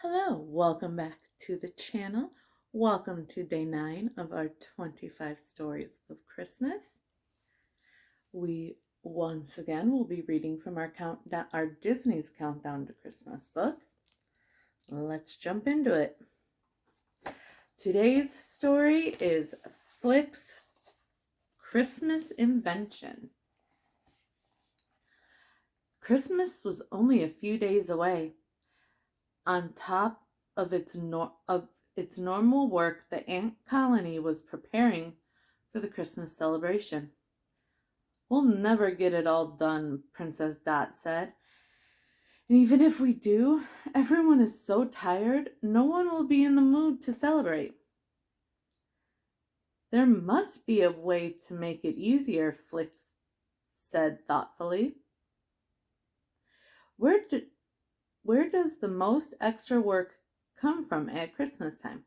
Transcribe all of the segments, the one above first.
Hello, welcome back to the channel. Welcome to day 9 of our 25 stories of Christmas. We once again will be reading from our Disney's Countdown to Christmas book. Let's jump into it. Today's story is Flik's Christmas Invention. Christmas was only a few days away. On top of its normal work, the ant colony was preparing for the Christmas celebration. "We'll never get it all done," Princess Dot said. "And even if we do, everyone is so tired, no one will be in the mood to celebrate." "There must be a way to make it easier," Flik said thoughtfully. Where does the most extra work come from at Christmas time?"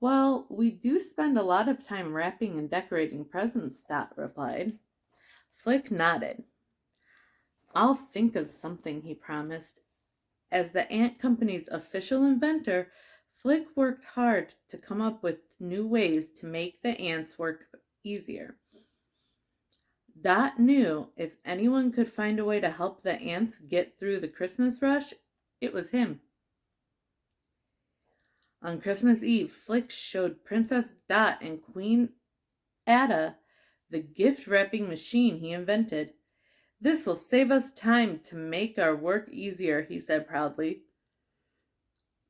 "Well, we do spend a lot of time wrapping and decorating presents," Dot replied. Flik nodded. "I'll think of something," he promised. As the ant company's official inventor, Flik worked hard to come up with new ways to make the ants' work easier. Dot knew if anyone could find a way to help the ants get through the Christmas rush, it was him. On Christmas Eve, Flik showed Princess Dot and Queen Ada the gift wrapping machine he invented. "This will save us time to make our work easier," he said proudly.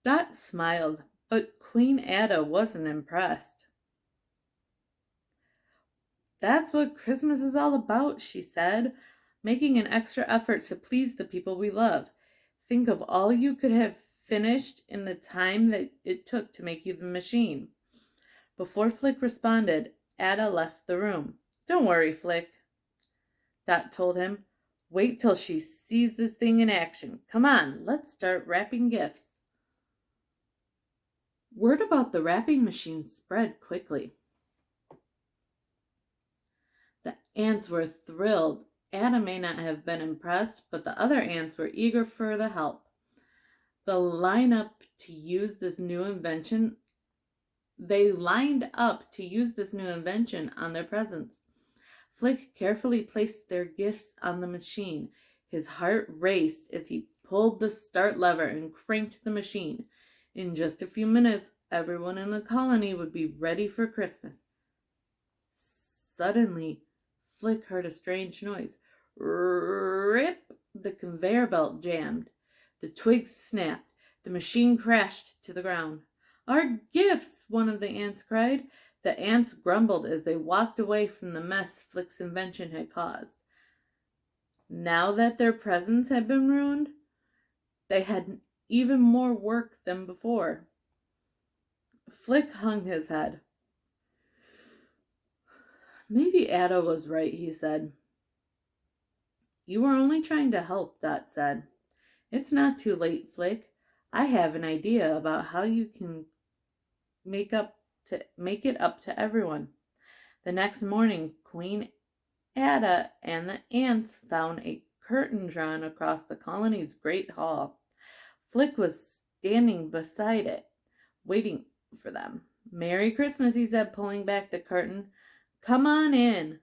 Dot smiled, but Queen Ada wasn't impressed. "That's what Christmas is all about," she said, "making an extra effort to please the people we love. Think of all you could have finished in the time that it took to make you the machine." Before Flik responded, Ada left the room. "Don't worry, Flik," Dot told him. "Wait till she sees this thing in action. Come on, let's start wrapping gifts." Word about the wrapping machine spread quickly. The ants were thrilled. Ada may not have been impressed, but the other ants were eager for the help. They lined up to use this new invention on their presents. Flik carefully placed their gifts on the machine. His heart raced as he pulled the start lever and cranked the machine. In just a few minutes, everyone in the colony would be ready for Christmas. Suddenly, Flik heard a strange noise. Rip! The conveyor belt jammed. The twigs snapped. The machine crashed to the ground. "Our gifts!" one of the ants cried. The ants grumbled as they walked away from the mess Flik's invention had caused. Now that their presents had been ruined, they had even more work than before. Flik hung his head. "Maybe Ada was right," he said. "You were only trying to help," Dot said. "It's not too late, Flik. I have an idea about how you can make it up to everyone." The next morning, Queen Ada and the ants found a curtain drawn across the colony's great hall. Flik was standing beside it, waiting for them. "Merry Christmas," he said, pulling back the curtain. "Come on in."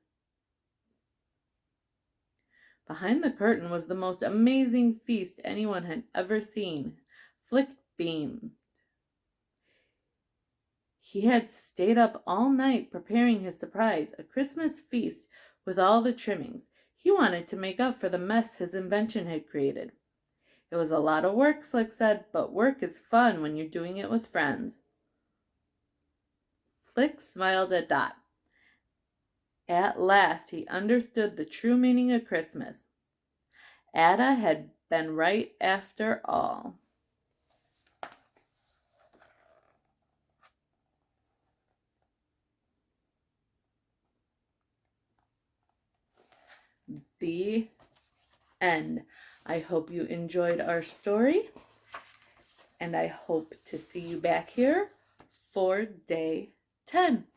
Behind the curtain was the most amazing feast anyone had ever seen. Flik beamed. He had stayed up all night preparing his surprise, a Christmas feast with all the trimmings. He wanted to make up for the mess his invention had created. "It was a lot of work," Flik said, "but work is fun when you're doing it with friends." Flik smiled at Dot. At last he understood the true meaning of Christmas. Ada had been right after all. The end. I hope you enjoyed our story, and I hope to see you back here for day 10.